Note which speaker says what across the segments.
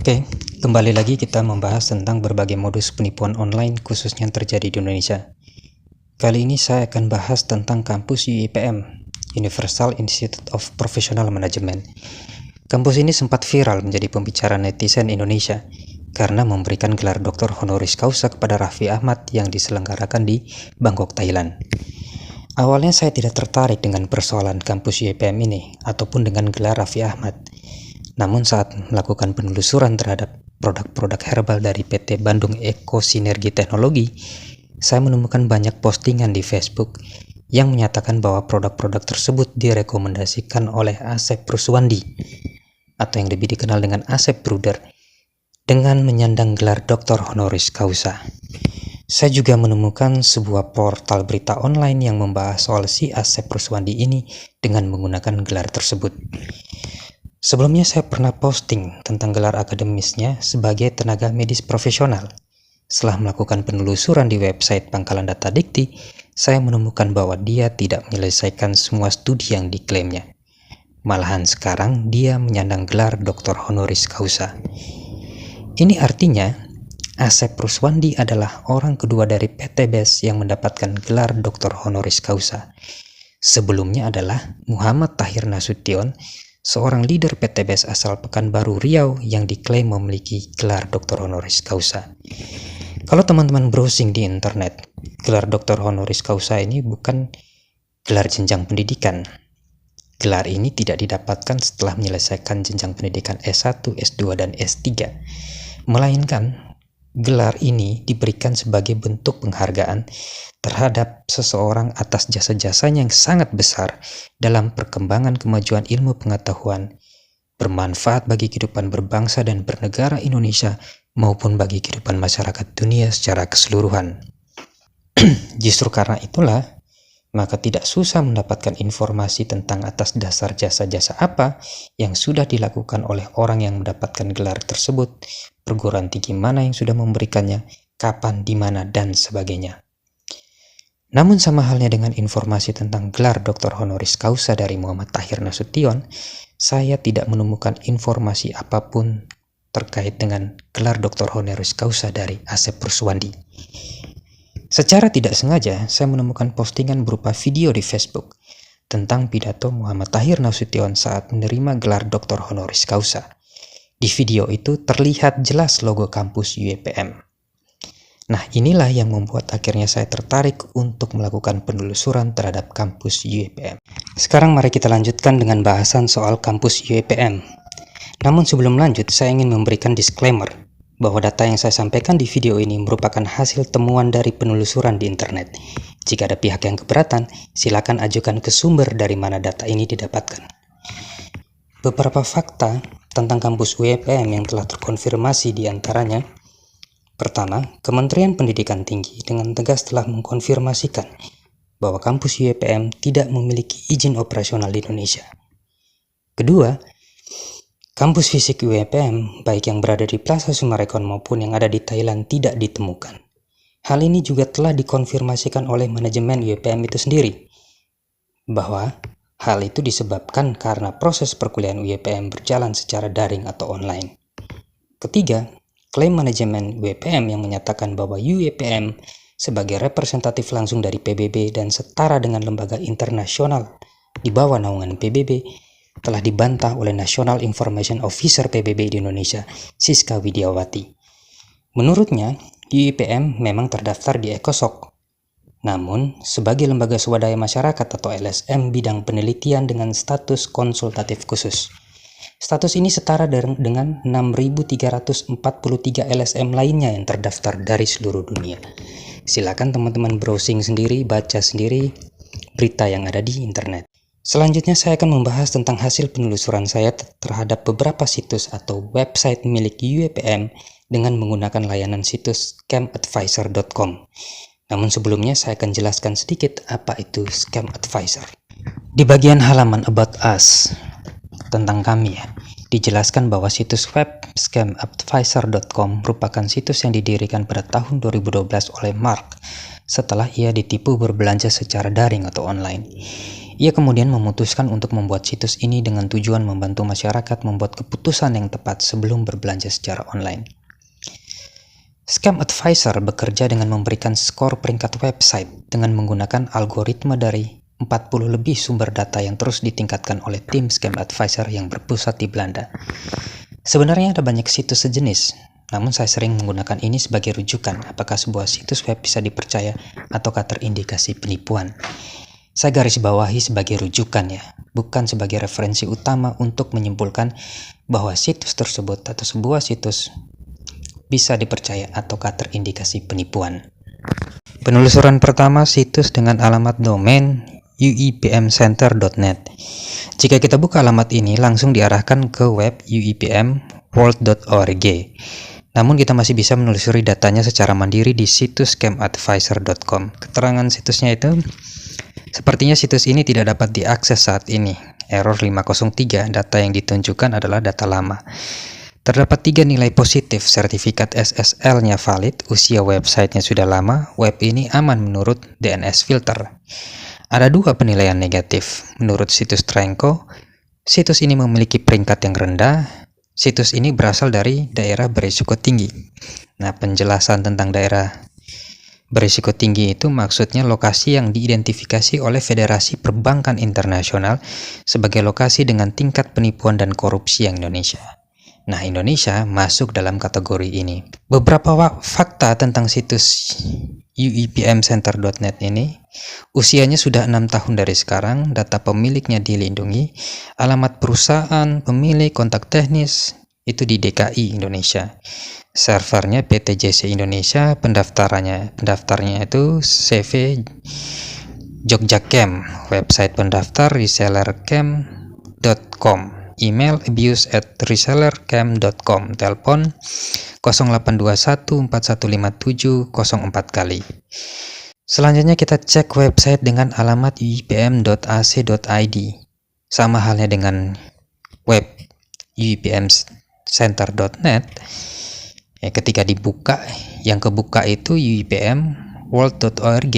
Speaker 1: Oke, kembali lagi kita membahas tentang berbagai modus penipuan online khususnya yang terjadi di Indonesia. Kali ini saya akan bahas tentang kampus UIPM, Universal Institute of Professional Management. Kampus ini sempat viral menjadi pembicaraan netizen Indonesia karena memberikan gelar doktor honoris causa kepada Raffi Ahmad yang diselenggarakan di Bangkok, Thailand. Awalnya saya tidak tertarik dengan persoalan kampus UIPM ini ataupun dengan gelar Raffi Ahmad. Namun saat melakukan penelusuran terhadap produk-produk herbal dari PT Bandung Eko Sinergi Teknologi, saya menemukan banyak postingan di Facebook yang menyatakan bahwa produk-produk tersebut direkomendasikan oleh Asep Ruswandi atau yang lebih dikenal dengan Asep Bruder dengan menyandang gelar doktor honoris causa. Saya juga menemukan sebuah portal berita online yang membahas soal si Asep Ruswandi ini dengan menggunakan gelar tersebut. Sebelumnya saya pernah posting tentang gelar akademisnya sebagai tenaga medis profesional. Setelah melakukan penelusuran di website Pangkalan Data Dikti, saya menemukan bahwa dia tidak menyelesaikan semua studi yang diklaimnya. Malahan sekarang dia menyandang gelar doktor honoris causa. Ini artinya Asep Ruswandi adalah orang kedua dari PT BES yang mendapatkan gelar doktor honoris causa. Sebelumnya adalah Muhammad Tahir Nasution, seorang leader PT BES asal Pekanbaru Riau yang diklaim memiliki gelar doktor honoris causa. Kalau teman-teman browsing di internet, gelar doktor honoris causa ini bukan gelar jenjang pendidikan. Gelar ini tidak didapatkan setelah menyelesaikan jenjang pendidikan S1, S2, dan S3, melainkan gelar ini diberikan sebagai bentuk penghargaan terhadap seseorang atas jasa-jasanya yang sangat besar dalam perkembangan kemajuan ilmu pengetahuan, bermanfaat bagi kehidupan berbangsa dan bernegara Indonesia maupun bagi kehidupan masyarakat dunia secara keseluruhan. Justru karena itulah, maka tidak susah mendapatkan informasi tentang atas dasar jasa-jasa apa yang sudah dilakukan oleh orang yang mendapatkan gelar tersebut, perguruan tinggi mana yang sudah memberikannya, kapan, di mana, dan sebagainya. Namun sama halnya dengan informasi tentang gelar doktor honoris causa dari Muhammad Tahir Nasution, saya tidak menemukan informasi apapun terkait dengan gelar doktor honoris causa dari Asep Ruswandi. Secara tidak sengaja, saya menemukan postingan berupa video di Facebook tentang pidato Muhammad Tahir Nasution saat menerima gelar doktor honoris causa. Di video itu terlihat jelas logo kampus UIPM. Nah, inilah yang membuat akhirnya saya tertarik untuk melakukan penelusuran terhadap kampus UIPM. Sekarang mari kita lanjutkan dengan bahasan soal kampus UIPM. Namun sebelum lanjut, saya ingin memberikan disclaimer bahwa data yang saya sampaikan di video ini merupakan hasil temuan dari penelusuran di internet. Jika ada pihak yang keberatan, silakan ajukan ke sumber dari mana data ini didapatkan. Beberapa fakta tentang kampus UIPM yang telah terkonfirmasi di antaranya: pertama, Kementerian Pendidikan Tinggi dengan tegas telah mengkonfirmasikan bahwa kampus UIPM tidak memiliki izin operasional di Indonesia. Kedua, kampus fisik UIPM, baik yang berada di Plaza Sumarekon maupun yang ada di Thailand, tidak ditemukan. Hal ini juga telah dikonfirmasikan oleh manajemen UIPM itu sendiri, bahwa hal itu disebabkan karena proses perkuliahan UIPM berjalan secara daring atau online. Ketiga, klaim manajemen UIPM yang menyatakan bahwa UIPM sebagai representatif langsung dari PBB dan setara dengan lembaga internasional di bawah naungan PBB telah dibantah oleh National Information Officer PBB di Indonesia, Siska Widiawati. Menurutnya, UIPM memang terdaftar di ECOSOC. Namun, sebagai lembaga swadaya masyarakat atau LSM bidang penelitian dengan status konsultatif khusus. Status ini setara dengan 6.343 LSM lainnya yang terdaftar dari seluruh dunia. Silakan teman-teman browsing sendiri, baca sendiri berita yang ada di internet. Selanjutnya saya akan membahas tentang hasil penelusuran saya terhadap beberapa situs atau website milik UIPM dengan menggunakan layanan situs scamadvisor.com. Namun sebelumnya saya akan jelaskan sedikit apa itu Scam Advisor. Di bagian halaman About Us, tentang kami ya, dijelaskan bahwa situs web scamadvisor.com merupakan situs yang didirikan pada tahun 2012 oleh Mark setelah ia ditipu berbelanja secara daring atau online. Ia kemudian memutuskan untuk membuat situs ini dengan tujuan membantu masyarakat membuat keputusan yang tepat sebelum berbelanja secara online. Scam Advisor bekerja dengan memberikan skor peringkat website dengan menggunakan algoritma dari 40 lebih sumber data yang terus ditingkatkan oleh tim Scam Advisor yang berpusat di Belanda. Sebenarnya ada banyak situs sejenis, namun saya sering menggunakan ini sebagai rujukan apakah sebuah situs web bisa dipercaya ataukah terindikasi penipuan. Saya garis bawahi sebagai rujukan ya, bukan sebagai referensi utama untuk menyimpulkan bahwa situs tersebut atau sebuah situs bisa dipercaya ataukah terindikasi penipuan. Penelusuran pertama, situs dengan alamat domain uipmcenter.net. Jika kita buka alamat ini, langsung diarahkan ke web uipmworld.org. Namun kita masih bisa menelusuri datanya secara mandiri di situs scamadvisor.com. Keterangan situsnya itu, sepertinya situs ini tidak dapat diakses saat ini. Error 503, data yang ditunjukkan adalah data lama. Terdapat 3 nilai positif, sertifikat SSL-nya valid, usia websitenya sudah lama, web ini aman menurut DNS filter. Ada 2 penilaian negatif. Menurut situs Trenko, situs ini memiliki peringkat yang rendah. Situs ini berasal dari daerah berisiko tinggi. Nah, penjelasan tentang daerah berisiko tinggi itu maksudnya lokasi yang diidentifikasi oleh Federasi Perbankan Internasional sebagai lokasi dengan tingkat penipuan dan korupsi yang Indonesia. Nah, Indonesia masuk dalam kategori ini. Beberapa fakta tentang situs uipmcenter.net ini, usianya sudah 6 tahun dari sekarang, data pemiliknya dilindungi, alamat perusahaan, pemilik, kontak teknis, itu di DKI Indonesia. Servernya PTJC Indonesia, pendaftarnya itu CV Jogjacam, website pendaftar resellercam.com, email abuse@resellercam.com, telepon 0821415704 kali. Selanjutnya kita cek website dengan alamat uipm.ac.id. Sama halnya dengan web uipmcenter.net. Ya, ketika dibuka, yang kebuka itu uipmworld.org.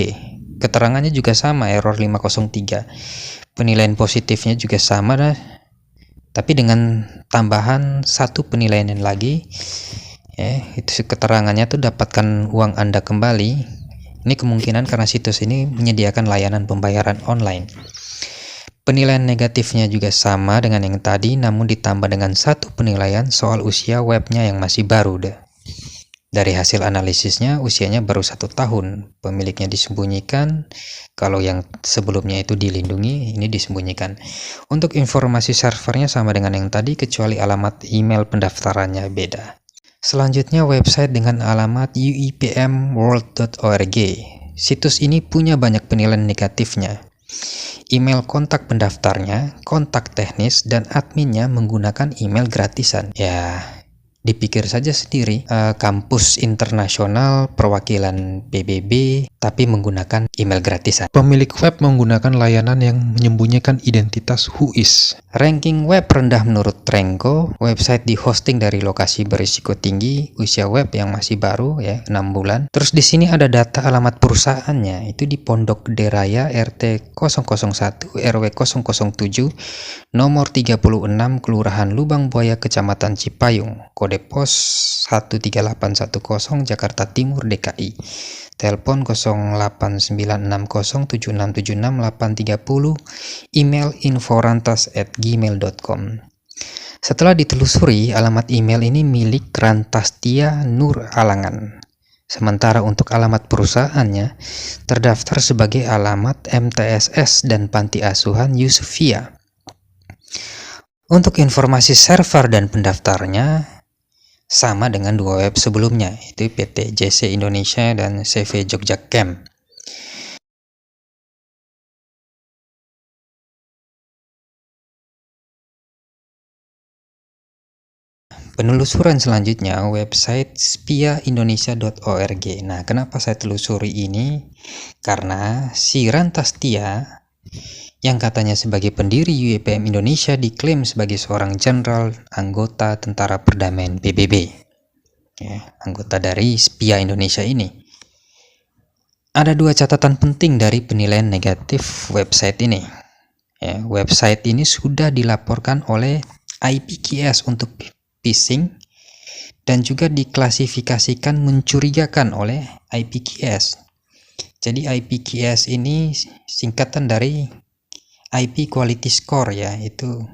Speaker 1: Keterangannya juga sama, error 503. Penilaian positifnya juga sama, tapi dengan tambahan 1 penilaian lagi. Ya, itu keterangannya tuh dapatkan uang Anda kembali. Ini kemungkinan karena situs ini menyediakan layanan pembayaran online. Penilaian negatifnya juga sama dengan yang tadi, namun ditambah dengan 1 penilaian soal usia webnya yang masih baru. Dari hasil analisisnya, usianya baru 1 tahun. Pemiliknya disembunyikan. Kalau yang sebelumnya itu dilindungi, ini disembunyikan. Untuk informasi servernya sama dengan yang tadi, kecuali alamat email pendaftarannya beda. Selanjutnya website dengan alamat uipmworld.org. Situs ini punya banyak penilaian negatifnya. Email kontak pendaftarnya, kontak teknis, dan adminnya menggunakan email gratisan. Ya, dipikir saja sendiri, kampus internasional, perwakilan PBB, tapi menggunakan email gratisan.
Speaker 2: Pemilik web menggunakan layanan yang menyembunyikan identitas Whois.
Speaker 1: Ranking web rendah menurut Trenko, website di hosting dari lokasi berisiko tinggi, usia web yang masih baru ya, 6 bulan. Terus di sini ada data alamat perusahaannya, itu di Pondok Gede Raya, RT 001, RW 007, nomor 36, Kelurahan Lubang Buaya, Kecamatan Cipayung, kode pos 13810, Jakarta Timur, DKI. Telepon 089607676830, email inforantas@gmail.com. Setelah ditelusuri, alamat email ini milik Rantastia Nur Alangan. Sementara untuk alamat perusahaannya terdaftar sebagai alamat MTSS dan Panti Asuhan Yusufia. Untuk informasi server dan pendaftarnya sama dengan 2 web sebelumnya, itu PTJC Indonesia dan CV Jogjacam. Penelusuran selanjutnya website spiaindonesia.org. Nah, kenapa saya telusuri ini? Karena si Rantastia yang katanya sebagai pendiri UIPM Indonesia diklaim sebagai seorang jenderal anggota Tentara Perdamaian PBB, ya, anggota dari SPIA Indonesia ini. Ada dua catatan penting dari penilaian negatif website ini. Ya, website ini sudah dilaporkan oleh IPQS untuk phishing dan juga diklasifikasikan mencurigakan oleh IPQS. Jadi IPQS ini singkatan dari IP Quality Score, ya, itu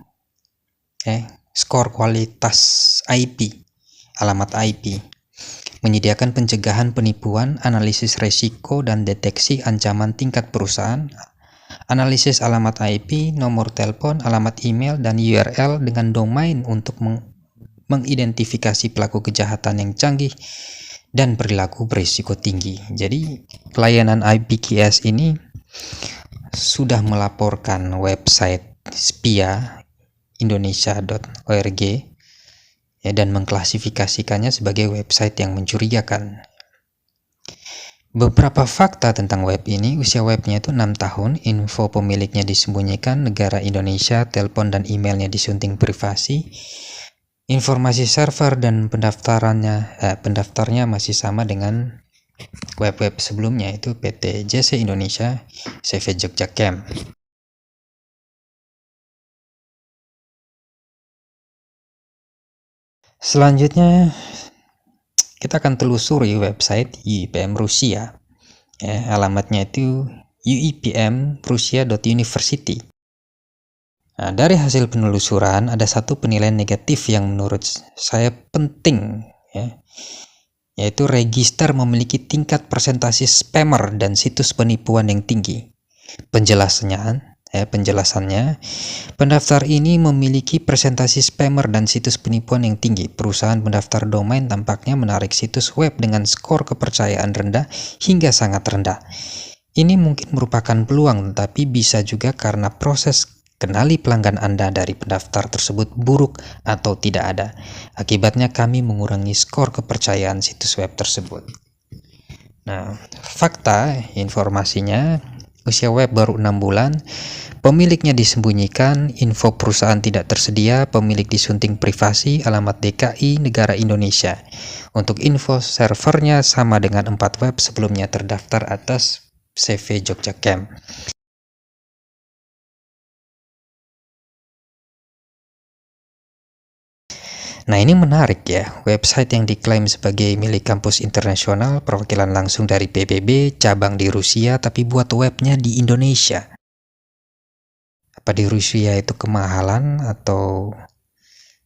Speaker 1: skor kualitas IP, alamat IP, menyediakan pencegahan penipuan, analisis resiko dan deteksi ancaman tingkat perusahaan, analisis alamat IP, nomor telepon, alamat email, dan URL dengan domain untuk mengidentifikasi pelaku kejahatan yang canggih dan perilaku berisiko tinggi. Jadi layanan IPQS ini sudah melaporkan website spiaindonesia.org, ya, dan mengklasifikasikannya sebagai website yang mencurigakan. Beberapa fakta tentang web ini: usia webnya itu 6 tahun, info pemiliknya disembunyikan, negara Indonesia, telepon dan emailnya disunting privasi, informasi server dan pendaftarnya masih sama dengan web-web sebelumnya, itu PT JC Indonesia, CV Jogja Camp. Selanjutnya kita akan telusuri website UIPM Rusia, ya, alamatnya itu uipmrusia.university. Nah, dari hasil penelusuran ada satu penilaian negatif yang menurut saya penting, ya, yaitu register memiliki tingkat presentasi spammer dan situs penipuan yang tinggi. Penjelasannya, pendaftar ini memiliki presentasi spammer dan situs penipuan yang tinggi. Perusahaan pendaftar domain tampaknya menarik situs web dengan skor kepercayaan rendah hingga sangat rendah. Ini mungkin merupakan peluang, tetapi bisa juga karena proses kenali pelanggan Anda dari pendaftar tersebut buruk atau tidak ada. Akibatnya kami mengurangi skor kepercayaan situs web tersebut. Nah, fakta informasinya, usia web baru 6 bulan, pemiliknya disembunyikan, info perusahaan tidak tersedia, pemilik disunting privasi, alamat DKI, negara Indonesia. Untuk info servernya sama dengan 4 web sebelumnya terdaftar atas CV Jogja Camp. Nah, ini menarik ya, website yang diklaim sebagai milik kampus internasional, perwakilan langsung dari PBB, cabang di Rusia, tapi buat webnya di Indonesia. Apa di Rusia itu kemahalan atau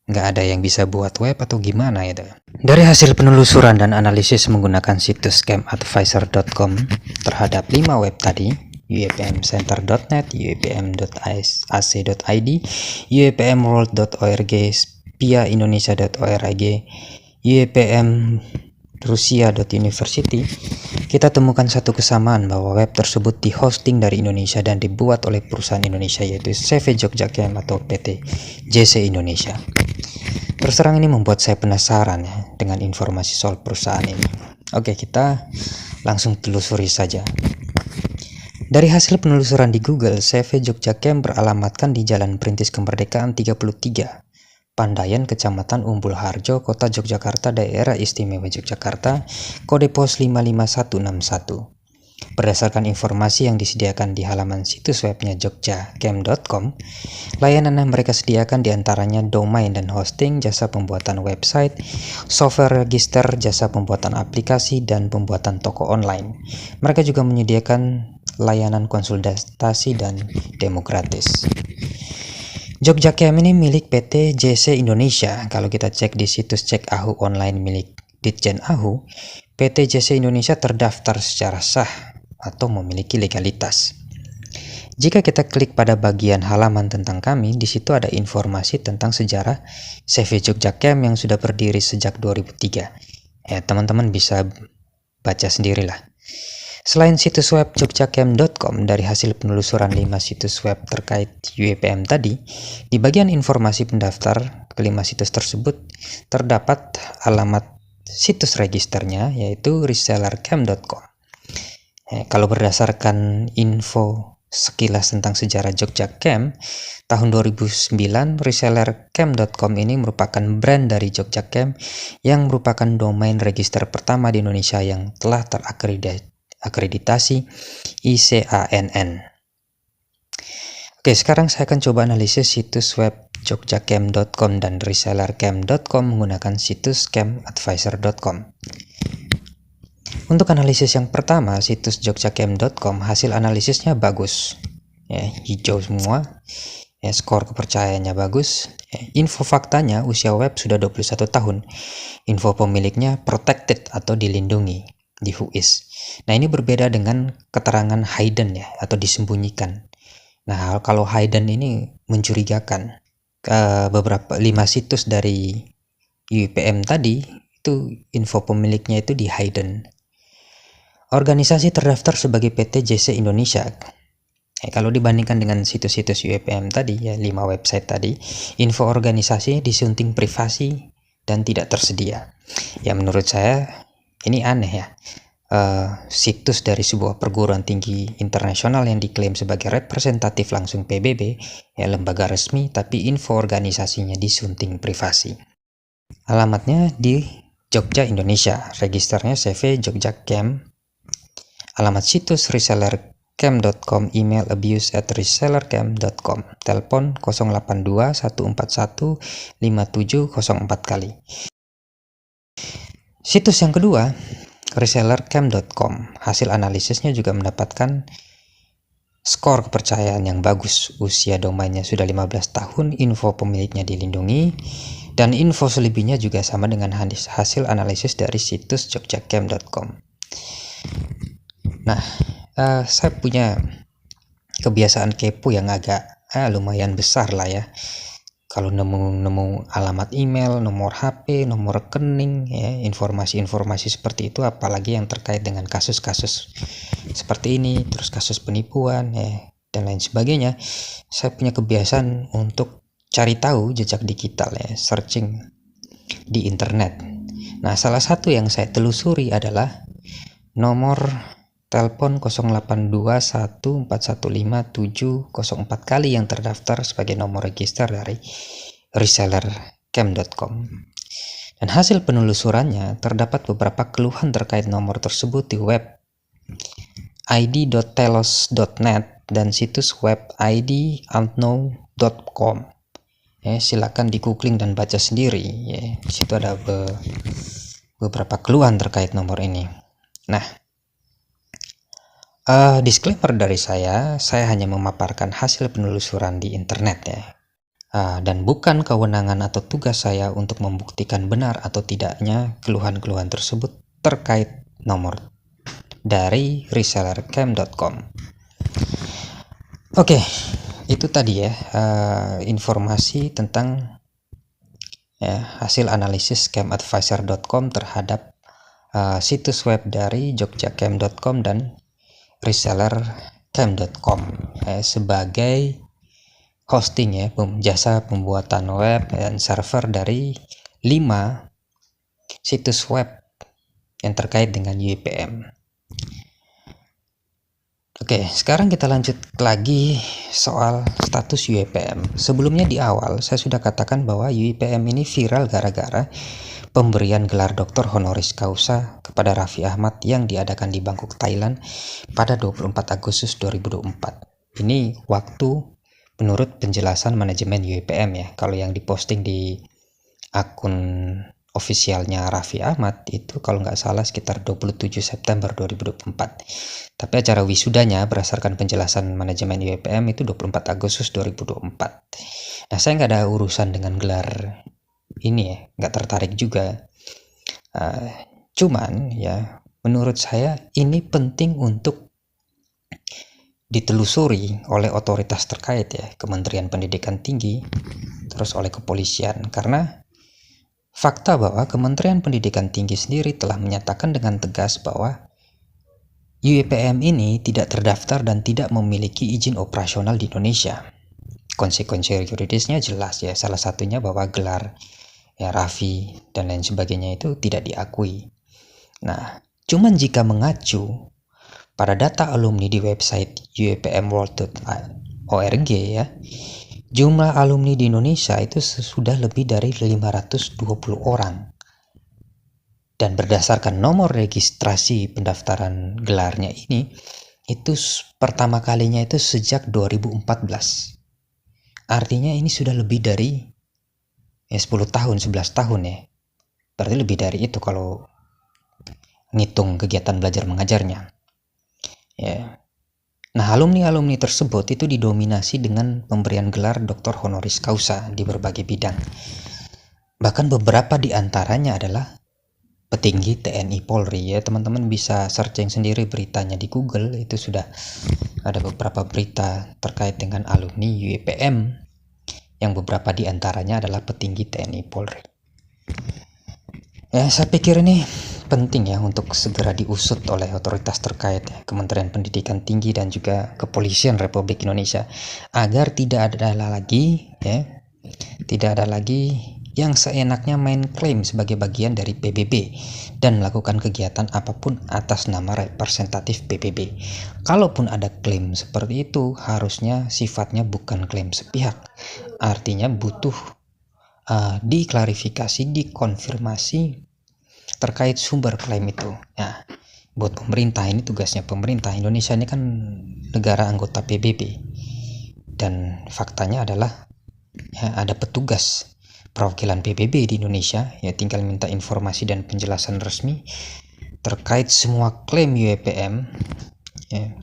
Speaker 1: nggak ada yang bisa buat web atau gimana itu? Dari hasil penelusuran dan analisis menggunakan situs scamadvisor.com terhadap 5 web tadi, uipmcenter.net, uipm.ac.id, uipmworld.org, spiaindonesia.org, uipmrusia.university, kita temukan satu kesamaan bahwa web tersebut dihosting dari Indonesia dan dibuat oleh perusahaan Indonesia, yaitu CV Jogja Camp atau PT JC Indonesia. Terus terang ini membuat saya penasaran ya dengan informasi soal perusahaan ini. Oke, kita langsung telusuri saja. Dari hasil penelusuran di Google, CV Jogja Camp beralamatkan di Jalan Perintis Kemerdekaan 33, Pandayan, Kecamatan Umbul Harjo, Kota Yogyakarta, Daerah Istimewa Yogyakarta, kode pos 55161. Berdasarkan informasi yang disediakan di halaman situs webnya jogjacamp.com, layanan yang mereka sediakan diantaranya domain dan hosting, jasa pembuatan website, software register, jasa pembuatan aplikasi, dan pembuatan toko online. Mereka juga menyediakan layanan konsultasi dan demo gratis. Jogja Camp ini milik PT JC Indonesia. Kalau kita cek di situs Cek Ahu online milik Ditjen Ahu, PT JC Indonesia terdaftar secara sah atau memiliki legalitas. Jika kita klik pada bagian halaman tentang kami, di situ ada informasi tentang sejarah CV Jogja Camp yang sudah berdiri sejak 2003. Ya, teman-teman bisa baca sendirilah. Selain situs web jogjacamp.com, dari hasil penelusuran 5 situs web terkait UIPM tadi, di bagian informasi pendaftar kelima situs tersebut terdapat alamat situs registernya, yaitu resellercamp.com. Kalau berdasarkan info sekilas tentang sejarah Jogja Camp. Tahun 2009, reseller camp.com ini merupakan brand dari Jogja Camp yang merupakan domain register pertama di Indonesia yang telah terakreditasi ICANN. Oke, sekarang saya akan coba analisis situs web jogjacamp.com dan resellercamp.com menggunakan situs campadvisor.com. Untuk analisis yang pertama, situs jogjacamp.com, hasil analisisnya bagus. Ya, hijau semua. Ya, skor kepercayaannya bagus. Ya, info faktanya usia web sudah 21 tahun. Info pemiliknya protected atau dilindungi di WHOIS. Nah, ini berbeda dengan keterangan hidden ya, atau disembunyikan. Nah, kalau hidden ini mencurigakan. Beberapa 5 situs dari UIPM tadi itu info pemiliknya itu di hidden. Organisasi terdaftar sebagai PT JC Indonesia. Kalau dibandingkan dengan situs-situs UIPM tadi ya, 5 website tadi, info organisasi disunting privasi dan tidak tersedia. Ya, menurut saya ini aneh ya. Situs dari sebuah perguruan tinggi internasional yang diklaim sebagai representatif langsung PBB, ya lembaga resmi, tapi info organisasinya disunting privasi. Alamatnya di Jogja, Indonesia. Registernya CV Jogja Camp. Alamat situs resellercamp.com, email abuse@resellercamp.com, telepon 082 141 5704 kali. Situs yang kedua, resellercamp.com. Hasil analisisnya juga mendapatkan skor kepercayaan yang bagus. Usia domainnya sudah 15 tahun, info pemiliknya dilindungi, dan info selebihnya juga sama dengan hasil analisis dari situs jogjacamp.com. Nah, saya punya kebiasaan kepo yang agak lumayan besar lah ya. Kalau nemu alamat email, nomor HP, nomor rekening, ya, informasi-informasi seperti itu, apalagi yang terkait dengan kasus-kasus seperti ini, terus kasus penipuan, ya, dan lain sebagainya, saya punya kebiasaan untuk cari tahu jejak digital, ya, searching di internet. Nah, salah satu yang saya telusuri adalah nomor telepon 0821415704 kali yang terdaftar sebagai nomor register dari resellercamp.com. Dan hasil penelusurannya terdapat beberapa keluhan terkait nomor tersebut di web id.telos.net dan situs web idunknown.com. Ya, silakan di googling dan baca sendiri. Ya, di situ ada beberapa keluhan terkait nomor ini. Nah, disclaimer dari saya hanya memaparkan hasil penelusuran di internet ya, dan bukan kewenangan atau tugas saya untuk membuktikan benar atau tidaknya keluhan-keluhan tersebut terkait nomor dari resellercamp.com. Oke, itu tadi ya informasi tentang ya, hasil analisis campadvisor.com terhadap situs web dari jogjacamp.com dan resellercamp.com sebagai hosting ya, jasa pembuatan web dan server dari 5 situs web yang terkait dengan UIPM. Oke, sekarang kita lanjut lagi soal status UIPM. Sebelumnya di awal saya sudah katakan bahwa UIPM ini viral gara-gara pemberian gelar doktor honoris causa kepada Raffi Ahmad yang diadakan di Bangkok, Thailand pada 24 Agustus 2024. Ini waktu menurut penjelasan manajemen UIPM ya. Kalau yang diposting di akun ofisialnya Raffi Ahmad itu kalau nggak salah sekitar 27 September 2024. Tapi acara wisudanya berdasarkan penjelasan manajemen UIPM itu 24 Agustus 2024. Nah, saya nggak ada urusan dengan gelar ini ya, nggak tertarik juga. Cuman ya menurut saya ini penting untuk ditelusuri oleh otoritas terkait ya, Kementerian Pendidikan Tinggi, terus oleh kepolisian, karena fakta bahwa Kementerian Pendidikan Tinggi sendiri telah menyatakan dengan tegas bahwa UIPM ini tidak terdaftar dan tidak memiliki izin operasional di Indonesia. Konsekuensi yuridisnya jelas ya, salah satunya bahwa gelar ya Raffi dan lain sebagainya itu tidak diakui. Nah, cuman jika mengacu Pada data alumni di website uipmworld.org ya, jumlah alumni di Indonesia itu sudah lebih dari 520 orang. Dan berdasarkan nomor registrasi pendaftaran gelarnya ini, itu pertama kalinya itu sejak 2014. Artinya ini sudah lebih dari 10 tahun, 11 tahun ya. Berarti lebih dari itu kalau ngitung kegiatan belajar mengajarnya. Ya. Nah, alumni-alumni tersebut itu didominasi dengan pemberian gelar Dr. Honoris Causa di berbagai bidang. Bahkan beberapa di antaranya adalah petinggi TNI Polri ya. Teman-teman bisa searching sendiri beritanya di Google, itu sudah ada beberapa berita terkait dengan alumni UIPM yang beberapa di antaranya adalah petinggi TNI Polri. Ya, saya pikir ini penting ya untuk segera diusut oleh otoritas terkait ya, Kementerian Pendidikan Tinggi dan juga Kepolisian Republik Indonesia, agar tidak ada lagi yang seenaknya main klaim sebagai bagian dari PBB dan melakukan kegiatan apapun atas nama representatif PBB. Kalaupun ada klaim seperti itu, harusnya sifatnya bukan klaim sepihak. Artinya butuh diklarifikasi, dikonfirmasi terkait sumber klaim itu. Nah, buat pemerintah, ini tugasnya pemerintah. Indonesia ini kan negara anggota PBB, dan faktanya adalah ya, ada petugas perwakilan PBB di Indonesia, ya tinggal minta informasi dan penjelasan resmi terkait semua klaim UIPM. Ya,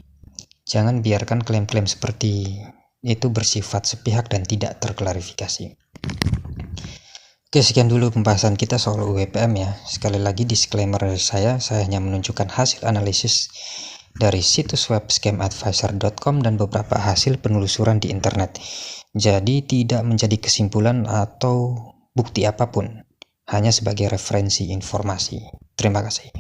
Speaker 1: jangan biarkan klaim-klaim seperti itu bersifat sepihak dan tidak terklarifikasi. Oke, sekian dulu pembahasan kita soal UIPM ya. Sekali lagi disclaimer dari saya hanya menunjukkan hasil analisis dari situs web scamadvisor.com dan beberapa hasil penelusuran di internet. Jadi tidak menjadi kesimpulan atau bukti apapun, hanya sebagai referensi informasi. Terima kasih.